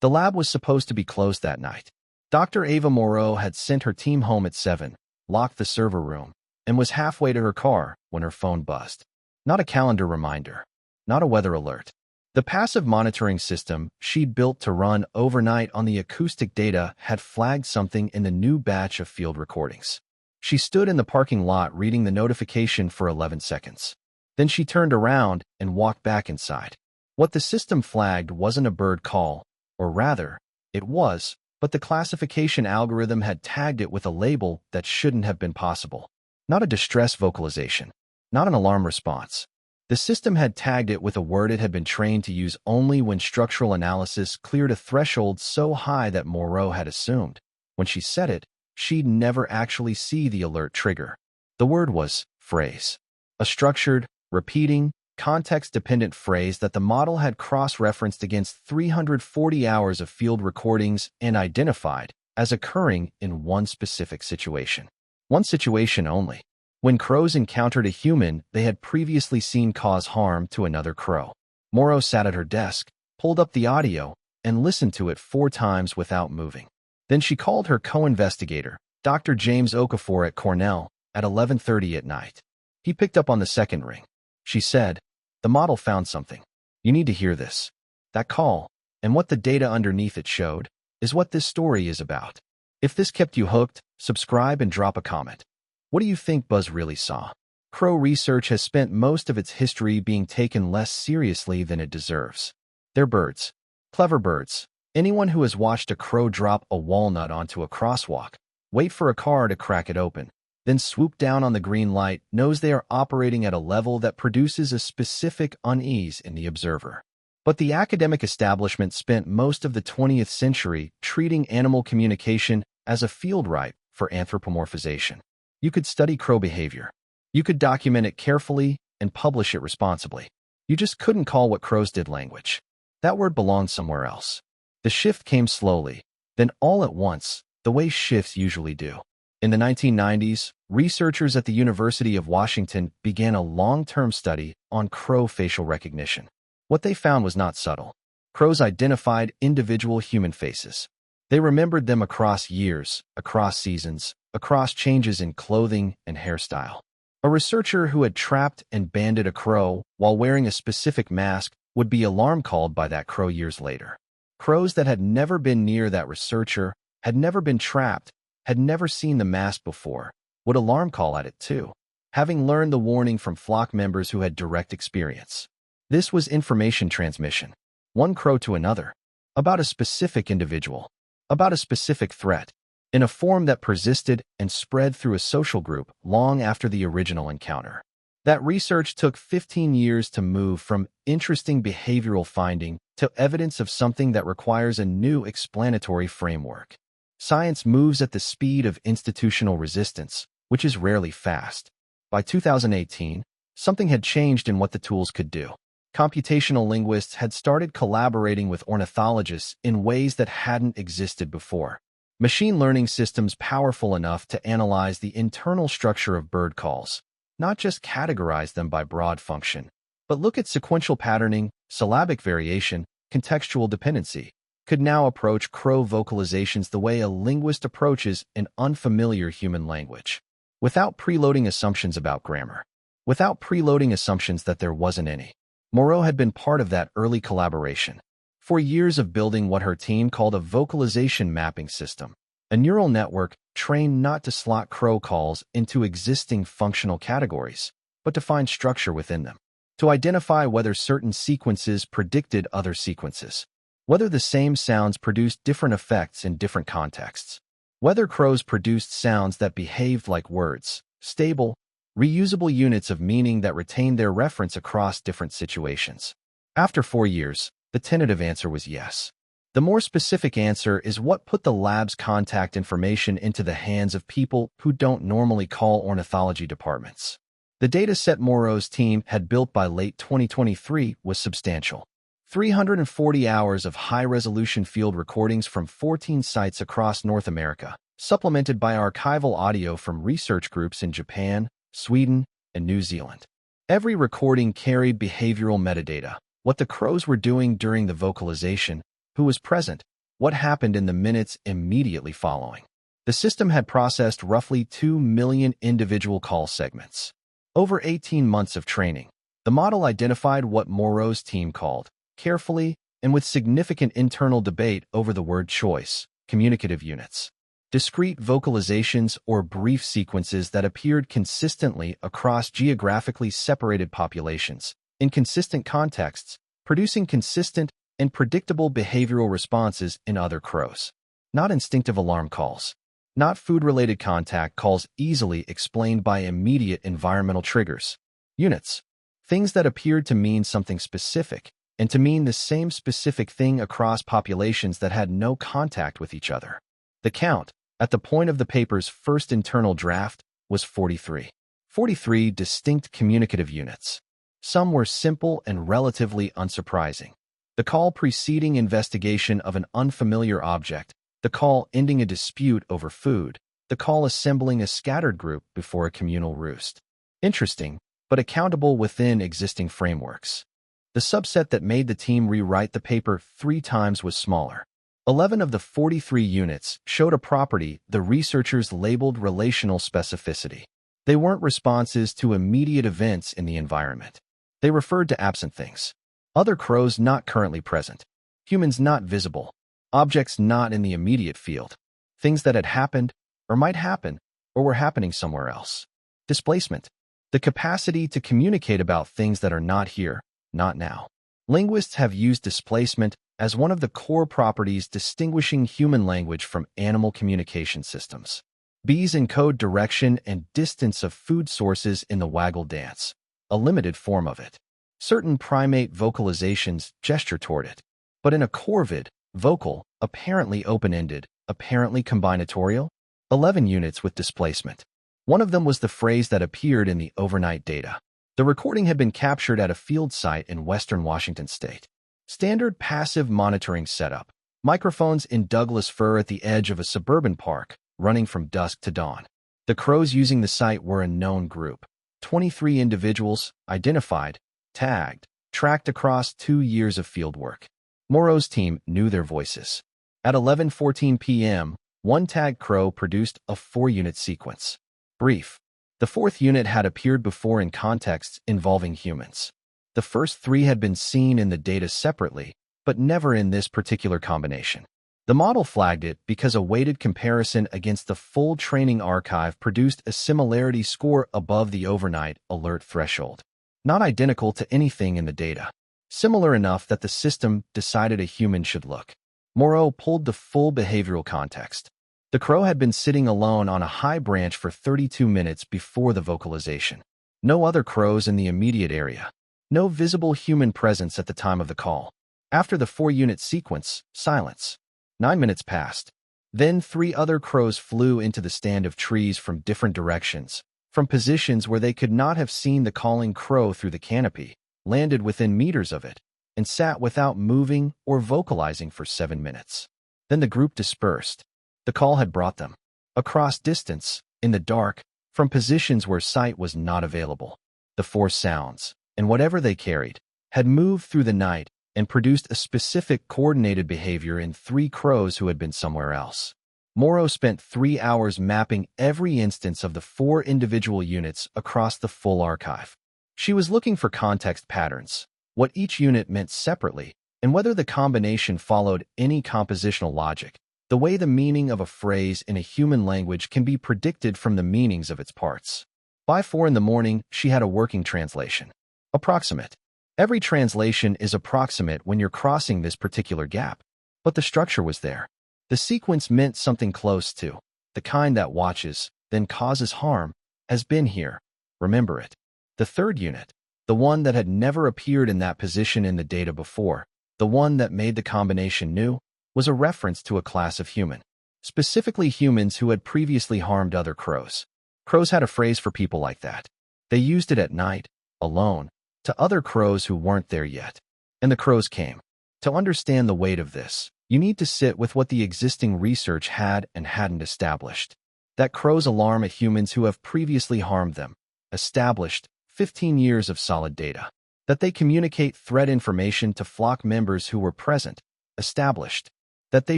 The lab was supposed to be closed that night. Dr. Ava Moreau had sent her team home at 7, locked the server room, and was halfway to her car when her phone buzzed. Not a calendar reminder, not a weather alert. The passive monitoring system she'd built to run overnight on the acoustic data had flagged something in the new batch of field recordings. She stood in the parking lot reading the notification for 11 seconds. Then she turned around and walked back inside. What the system flagged wasn't a bird call, or rather, it was, but the classification algorithm had tagged it with a label that shouldn't have been possible. Not a distress vocalization, not an alarm response. The system had tagged it with a word it had been trained to use only when structural analysis cleared a threshold so high that Moreau had assumed, when she said it, she'd never actually see the alert trigger. The word was phrase. A structured, repeating, context-dependent phrase that the model had cross-referenced against 340 hours of field recordings and identified as occurring in one specific situation. One situation only. When crows encountered a human they had previously seen cause harm to another crow. Moreau sat at her desk, pulled up the audio, and listened to it 4 times without moving. Then she called her co-investigator, Dr. James Okafor at Cornell, at 11:30 at night. He picked up on the second ring. She said, "The model found something. You need to hear this." That call, and what the data underneath it showed, is what this story is about. If this kept you hooked, subscribe and drop a comment. What do you think Buzz really saw? Crow research has spent most of its history being taken less seriously than it deserves. They're birds. Clever birds. Anyone who has watched a crow drop a walnut onto a crosswalk, wait for a car to crack it open, then swoop down on the green light knows they are operating at a level that produces a specific unease in the observer. But the academic establishment spent most of the 20th century treating animal communication as a field ripe for anthropomorphization. You could study crow behavior. You could document it carefully and publish it responsibly. You just couldn't call what crows did language. That word belonged somewhere else. The shift came slowly, then all at once, the way shifts usually do. In the 1990s, researchers at the University of Washington began a long-term study on crow facial recognition. What they found was not subtle. Crows identified individual human faces. They remembered them across years, across seasons, across changes in clothing and hairstyle. A researcher who had trapped and banded a crow while wearing a specific mask would be alarm called by that crow years later. Crows that had never been near that researcher, had never been trapped, had never seen the mask before, would alarm call at it too, having learned the warning from flock members who had direct experience. This was information transmission, one crow to another, about a specific individual, about a specific threat, in a form that persisted and spread through a social group long after the original encounter. That research took 15 years to move from interesting behavioral finding to evidence of something that requires a new explanatory framework. Science moves at the speed of institutional resistance, which is rarely fast. By 2018, something had changed in what the tools could do. Computational linguists had started collaborating with ornithologists in ways that hadn't existed before. Machine learning systems powerful enough to analyze the internal structure of bird calls, not just categorize them by broad function, but look at sequential patterning, syllabic variation, contextual dependency, could now approach crow vocalizations the way a linguist approaches an unfamiliar human language, without preloading assumptions about grammar, without preloading assumptions that there wasn't any. Moreau had been part of that early collaboration. For years of building what her team called a vocalization mapping system, a neural network trained not to slot crow calls into existing functional categories, but to find structure within them, to identify whether certain sequences predicted other sequences, whether the same sounds produced different effects in different contexts, whether crows produced sounds that behaved like words, stable, reusable units of meaning that retained their reference across different situations. After 4 years, the tentative answer was yes. The more specific answer is what put the lab's contact information into the hands of people who don't normally call ornithology departments. The dataset Moreau's team had built by late 2023 was substantial. 340 hours of high-resolution field recordings from 14 sites across North America, supplemented by archival audio from research groups in Japan, Sweden, and New Zealand. Every recording carried behavioral metadata, what the crows were doing during the vocalization, who was present, what happened in the minutes immediately following. The system had processed roughly 2 million individual call segments. Over 18 months of training, the model identified what Moreau's team called, carefully and with significant internal debate over the word choice, communicative units. Discrete vocalizations or brief sequences that appeared consistently across geographically separated populations, in consistent contexts, producing consistent and predictable behavioral responses in other crows. Not instinctive alarm calls. Not food-related contact calls easily explained by immediate environmental triggers. Units. Things that appeared to mean something specific, and to mean the same specific thing across populations that had no contact with each other. The count, at the point of the paper's first internal draft, was 43. 43 distinct communicative units. Some were simple and relatively unsurprising. The call preceding investigation of an unfamiliar object, the call ending a dispute over food, the call assembling a scattered group before a communal roost. Interesting, but accountable within existing frameworks. The subset that made the team rewrite the paper 3 times was smaller. 11 of the 43 units showed a property the researchers labeled relational specificity. They weren't responses to immediate events in the environment. They referred to absent things. Other crows not currently present. Humans not visible. Objects not in the immediate field. Things that had happened, or might happen, or were happening somewhere else. Displacement. The capacity to communicate about things that are not here, not now. Linguists have used displacement as one of the core properties distinguishing human language from animal communication systems. Bees encode direction and distance of food sources in the waggle dance, a limited form of it. Certain primate vocalizations gesture toward it, but in a corvid, vocal, apparently open-ended, apparently combinatorial, 11 units with displacement. One of them was the phrase that appeared in the overnight data. The recording had been captured at a field site in western Washington state. Standard passive monitoring setup. Microphones in Douglas fir at the edge of a suburban park, running from dusk to dawn. The crows using the site were a known group. 23 individuals, identified, tagged, tracked across 2 years of fieldwork. Moreau's team knew their voices. At 11:14 p.m., one tagged crow produced a 4-unit sequence. Brief. The 4th unit had appeared before in contexts involving humans. The first 3 had been seen in the data separately, but never in this particular combination. The model flagged it because a weighted comparison against the full training archive produced a similarity score above the overnight alert threshold. Not identical to anything in the data. Similar enough that the system decided a human should look. Moreau pulled the full behavioral context. The crow had been sitting alone on a high branch for 32 minutes before the vocalization. No other crows in the immediate area. No visible human presence at the time of the call. After the 4-unit sequence, silence. 9 minutes passed. Then 3 other crows flew into the stand of trees from different directions, from positions where they could not have seen the calling crow through the canopy, landed within meters of it, and sat without moving or vocalizing for 7 minutes. Then the group dispersed. The call had brought them. Across distance, in the dark, from positions where sight was not available. The 4 sounds, and whatever they carried, had moved through the night and produced a specific coordinated behavior in 3 crows who had been somewhere else. Moreau spent 3 hours mapping every instance of the 4 individual units across the full archive. She was looking for context patterns, what each unit meant separately, and whether the combination followed any compositional logic, the way the meaning of a phrase in a human language can be predicted from the meanings of its parts. By 4 in the morning, she had a working translation. Approximate. Every translation is approximate when you're crossing this particular gap, but the structure was there. The sequence meant something close to, the kind that watches, then causes harm, has been here. Remember it. The 3rd unit, the one that had never appeared in that position in the data before, the one that made the combination new, was a reference to a class of human, specifically humans who had previously harmed other crows. Crows had a phrase for people like that. They used it at night, alone, to other crows who weren't there yet. And the crows came. To understand the weight of this, you need to sit with what the existing research had and hadn't established. That crows alarm at humans who have previously harmed them. Established 15 years of solid data. That they communicate threat information to flock members who were present. Established. that they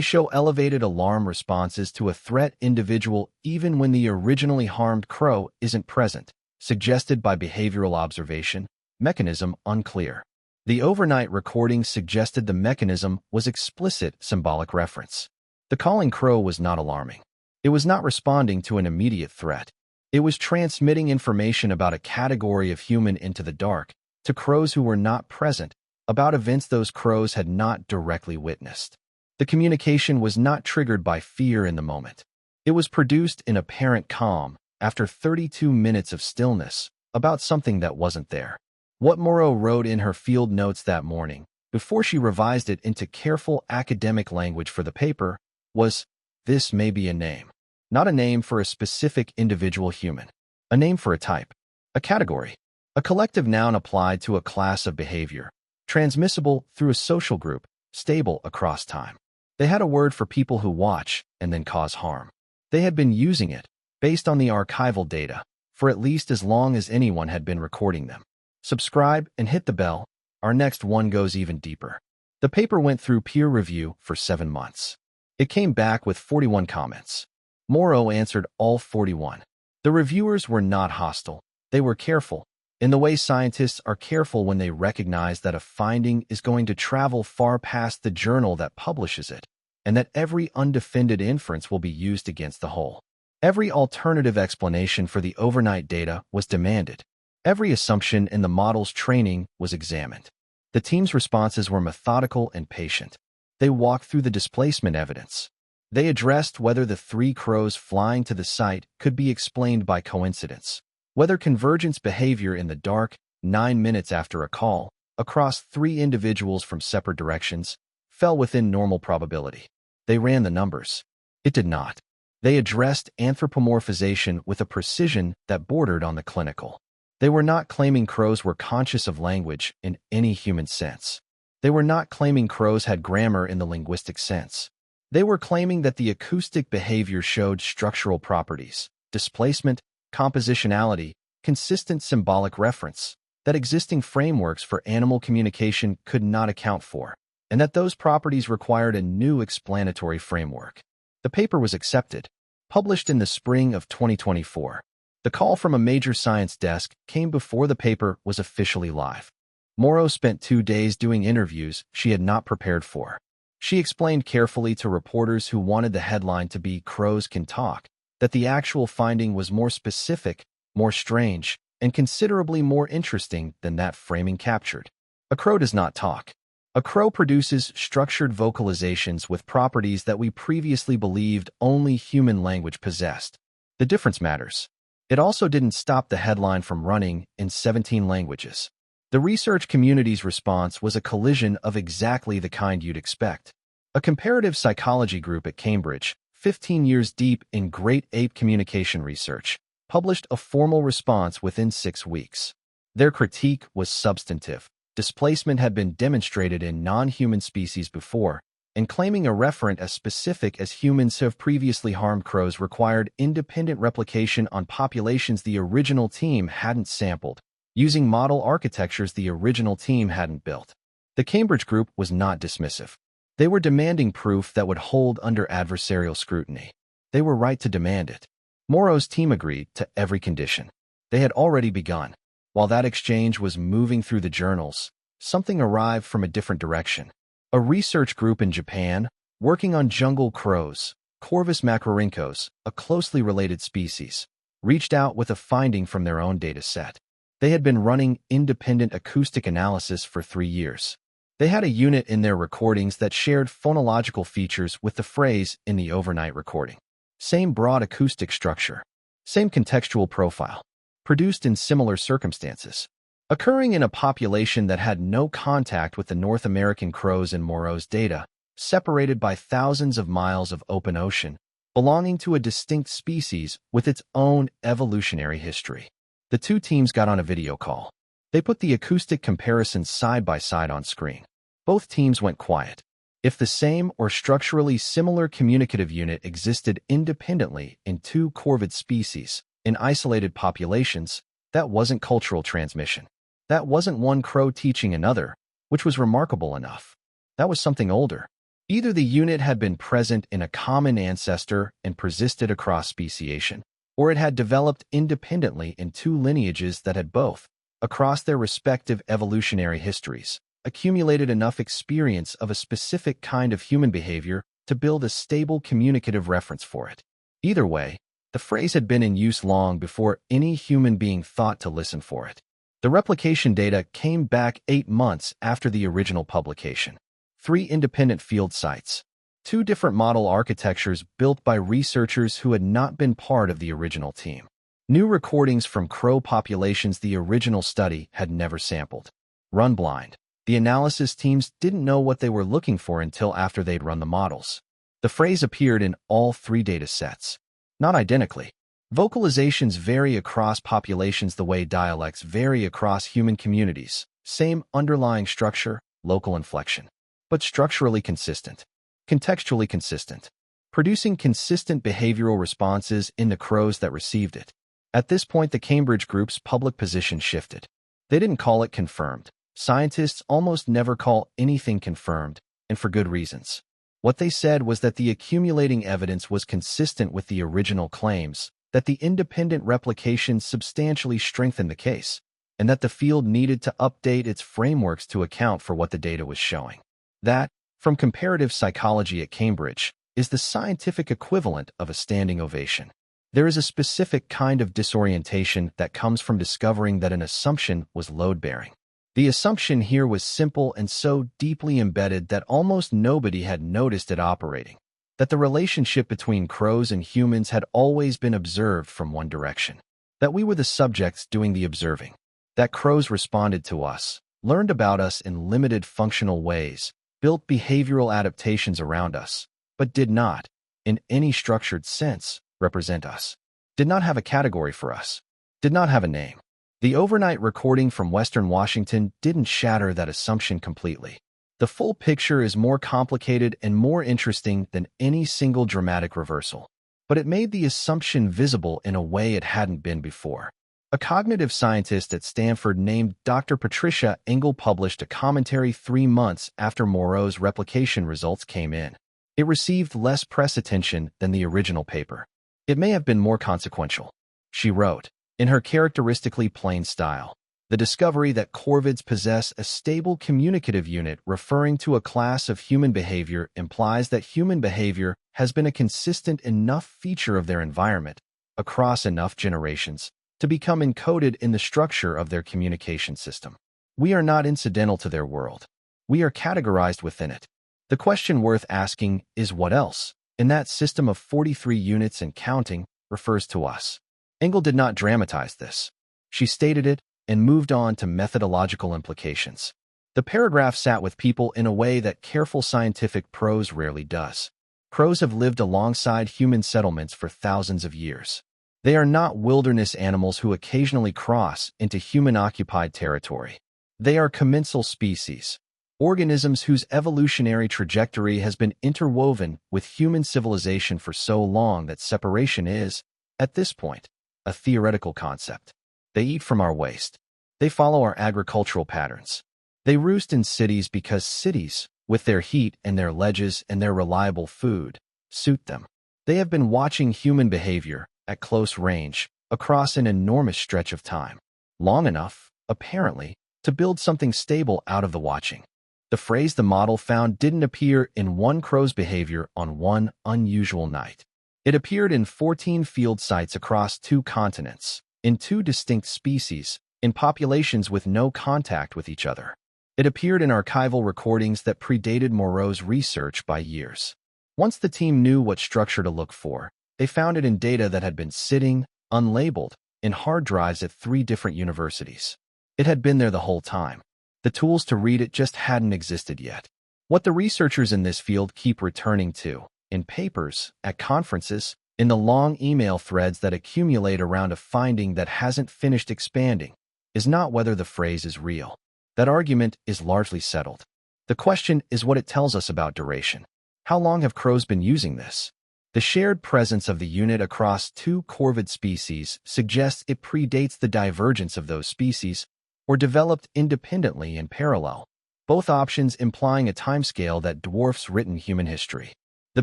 show elevated alarm responses to a threat individual even when the originally harmed crow isn't present, suggested by behavioral observation, mechanism unclear. The overnight recording suggested the mechanism was explicit symbolic reference. The calling crow was not alarming. It was not responding to an immediate threat. It was transmitting information about a category of human into the dark to crows who were not present, about events those crows had not directly witnessed. The communication was not triggered by fear in the moment. It was produced in apparent calm after 32 minutes of stillness about something that wasn't there. What Moreau wrote in her field notes that morning, before she revised it into careful academic language for the paper, was, "This may be a name. Not a name for a specific individual human. A name for a type. A category. A collective noun applied to a class of behavior. Transmissible through a social group, stable across time." They had a word for people who watch and then cause harm. They had been using it, based on the archival data, for at least as long as anyone had been recording them. Subscribe and hit the bell. Our next one goes even deeper. The paper went through peer review for 7 months. It came back with 41 comments. Moreau answered all 41. The reviewers were not hostile. They were careful, in the way scientists are careful when they recognize that a finding is going to travel far past the journal that publishes it, and that every undefended inference will be used against the whole. Every alternative explanation for the overnight data was demanded. Every assumption in the model's training was examined. The team's responses were methodical and patient. They walked through the displacement evidence. They addressed whether the 3 crows flying to the site could be explained by coincidence, whether convergence behavior in the dark, 9 minutes after a call, across 3 individuals from separate directions, fell within normal probability. They ran the numbers. It did not. They addressed anthropomorphization with a precision that bordered on the clinical. They were not claiming crows were conscious of language in any human sense. They were not claiming crows had grammar in the linguistic sense. They were claiming that the acoustic behavior showed structural properties, displacement, compositionality, consistent symbolic reference, that existing frameworks for animal communication could not account for, and that those properties required a new explanatory framework. The paper was accepted, published in the spring of 2024. The call from a major science desk came before the paper was officially live. Moreau spent 2 days doing interviews she had not prepared for. She explained carefully to reporters who wanted the headline to be "Crows Can Talk" that the actual finding was more specific, more strange, and considerably more interesting than that framing captured. A crow does not talk. A crow produces structured vocalizations with properties that we previously believed only human language possessed. The difference matters. It also didn't stop the headline from running in 17 languages. The research community's response was a collision of exactly the kind you'd expect. A comparative psychology group at Cambridge, 15 years deep in great ape communication research, published a formal response within 6 weeks. Their critique was substantive. Displacement had been demonstrated in non-human species before, and claiming a referent as specific as humans have previously harmed crows required independent replication on populations the original team hadn't sampled, using model architectures the original team hadn't built. The Cambridge group was not dismissive. They were demanding proof that would hold under adversarial scrutiny. They were right to demand it. Moreau's team agreed to every condition. They had already begun. While that exchange was moving through the journals, something arrived from a different direction. A research group in Japan, working on jungle crows, Corvus macrorhynchos, a closely related species, reached out with a finding from their own data set. They had been running independent acoustic analysis for 3 years. They had a unit in their recordings that shared phonological features with the phrase in the overnight recording. Same broad acoustic structure. Same contextual profile. Produced in similar circumstances. Occurring in a population that had no contact with the North American crows in Moreau's data, separated by thousands of miles of open ocean, belonging to a distinct species with its own evolutionary history. The 2 teams got on a video call. They put the acoustic comparisons side by side on screen. Both teams went quiet. If the same or structurally similar communicative unit existed independently in 2 corvid species, in isolated populations, that wasn't cultural transmission. That wasn't one crow teaching another, which was remarkable enough. That was something older. Either the unit had been present in a common ancestor and persisted across speciation, or it had developed independently in two lineages that had both, across their respective evolutionary histories, accumulated enough experience of a specific kind of human behavior to build a stable communicative reference for it. Either way, the phrase had been in use long before any human being thought to listen for it. The replication data came back 8 months after the original publication. 3 independent field sites, 2 different model architectures built by researchers who had not been part of the original team. New recordings from crow populations the original study had never sampled. Run blind. The analysis teams didn't know what they were looking for until after they'd run the models. The phrase appeared in all 3 data sets. Not identically. Vocalizations vary across populations the way dialects vary across human communities. Same underlying structure, local inflection. But structurally consistent, contextually consistent, producing consistent behavioral responses in the crows that received it. At this point, the Cambridge group's public position shifted. They didn't call it confirmed. Scientists almost never call anything confirmed, and for good reasons. What they said was that the accumulating evidence was consistent with the original claims, that the independent replication substantially strengthened the case, and that the field needed to update its frameworks to account for what the data was showing. That, from comparative psychology at Cambridge, is the scientific equivalent of a standing ovation. There is a specific kind of disorientation that comes from discovering that an assumption was load-bearing. The assumption here was simple and so deeply embedded that almost nobody had noticed it operating, that the relationship between crows and humans had always been observed from one direction, that we were the subjects doing the observing, that crows responded to us, learned about us in limited functional ways, built behavioral adaptations around us, but did not, in any structured sense, represent us, did not have a category for us, did not have a name. The overnight recording from Western Washington didn't shatter that assumption completely. The full picture is more complicated and more interesting than any single dramatic reversal, but it made the assumption visible in a way it hadn't been before. A cognitive scientist at Stanford named Dr. Patricia Engel published a commentary 3 months after Moreau's replication results came in. It received less press attention than the original paper. It may have been more consequential. She wrote, in her characteristically plain style, the discovery that corvids possess a stable communicative unit referring to a class of human behavior implies that human behavior has been a consistent enough feature of their environment, across enough generations, to become encoded in the structure of their communication system. We are not incidental to their world. We are categorized within it. The question worth asking is what else, in that system of 43 units and counting, refers to us. Engel did not dramatize this. She stated it and moved on to methodological implications. The paragraph sat with people in a way that careful scientific prose rarely does. Crows have lived alongside human settlements for thousands of years. They are not wilderness animals who occasionally cross into human-occupied territory. They are commensal species, organisms whose evolutionary trajectory has been interwoven with human civilization for so long that separation is, at this point, a theoretical concept. They eat from our waste. They follow our agricultural patterns. They roost in cities because cities, with their heat and their ledges and their reliable food, suit them. They have been watching human behavior, at close range, across an enormous stretch of time. Long enough, apparently, to build something stable out of the watching. The phrase the model found didn't appear in one crow's behavior on one unusual night. It appeared in 14 field sites across 2 continents, in 2 distinct species, in populations with no contact with each other. It appeared in archival recordings that predated Moreau's research by years. Once the team knew what structure to look for, they found it in data that had been sitting, unlabeled, in hard drives at 3 different universities. It had been there the whole time. The tools to read it just hadn't existed yet. What the researchers in this field keep returning to, in papers, at conferences, in the long email threads that accumulate around a finding that hasn't finished expanding, is not whether the phrase is real. That argument is largely settled. The question is what it tells us about duration. How long have crows been using this? The shared presence of the unit across 2 corvid species suggests it predates the divergence of those species or developed independently in parallel. both options implying a timescale that dwarfs written human history. The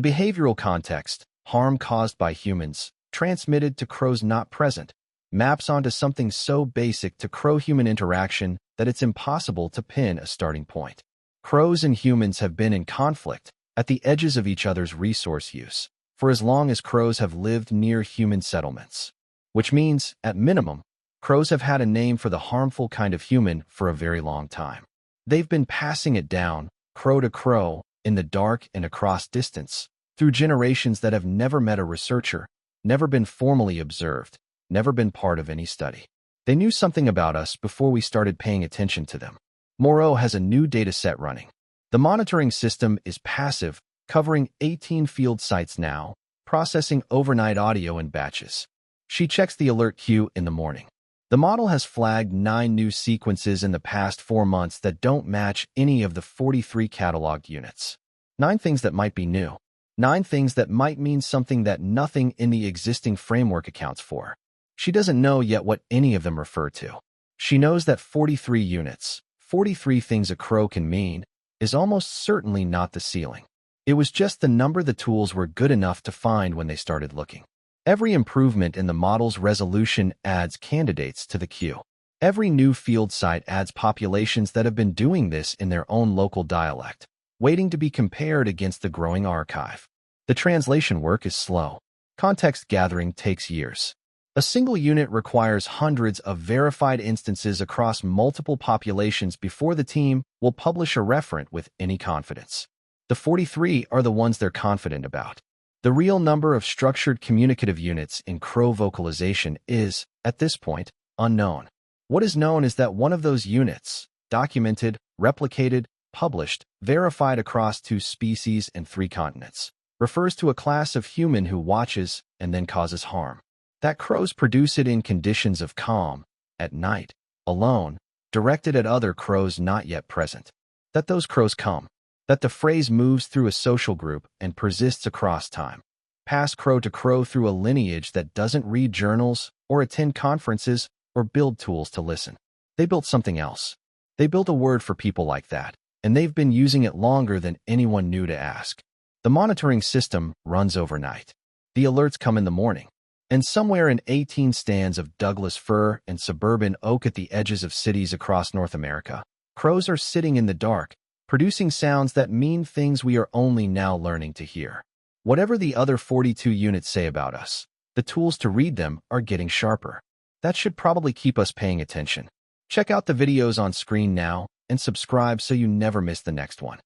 behavioral context, harm caused by humans, transmitted to crows not present, maps onto something so basic to crow-human interaction that it's impossible to pin a starting point. Crows and humans have been in conflict, at the edges of each other's resource use, for as long as crows have lived near human settlements. Which means, at minimum, crows have had a name for the harmful kind of human for a very long time. They've been passing it down, crow to crow, in the dark and across distance, through generations that have never met a researcher, never been formally observed, never been part of any study. They knew something about us before we started paying attention to them. Moreau has a new data set running. The monitoring system is passive, covering 18 field sites now, processing overnight audio in batches. She checks the alert queue in the morning. The model has flagged 9 new sequences in the past 4 months that don't match any of the 43 cataloged units. 9 things that might be new. 9 things that might mean something that nothing in the existing framework accounts for. She doesn't know yet what any of them refer to. She knows that 43 units, 43 things a crow can mean, is almost certainly not the ceiling. It was just the number the tools were good enough to find when they started looking. Every improvement in the model's resolution adds candidates to the queue. Every new field site adds populations that have been doing this in their own local dialect, waiting to be compared against the growing archive. The translation work is slow. Context gathering takes years. A single unit requires hundreds of verified instances across multiple populations before the team will publish a referent with any confidence. The 43 are the ones they're confident about. The real number of structured communicative units in crow vocalization is, at this point, unknown. What is known is that one of those units, documented, replicated, published, verified across 2 species and 3 continents, refers to a class of human who watches and then causes harm. That crows produce it in conditions of calm, at night, alone, directed at other crows not yet present. That those crows come. That the phrase moves through a social group and persists across time. Pass crow to crow through a lineage that doesn't read journals or attend conferences or build tools to listen. They built something else. They built a word for people like that, and they've been using it longer than anyone knew to ask. The monitoring system runs overnight. The alerts come in the morning. And somewhere in 18 stands of Douglas fir and suburban oak at the edges of cities across North America, crows are sitting in the dark, producing sounds that mean things we are only now learning to hear. Whatever the other 42 units say about us, the tools to read them are getting sharper. That should probably keep us paying attention. Check out the videos on screen now and subscribe so you never miss the next one.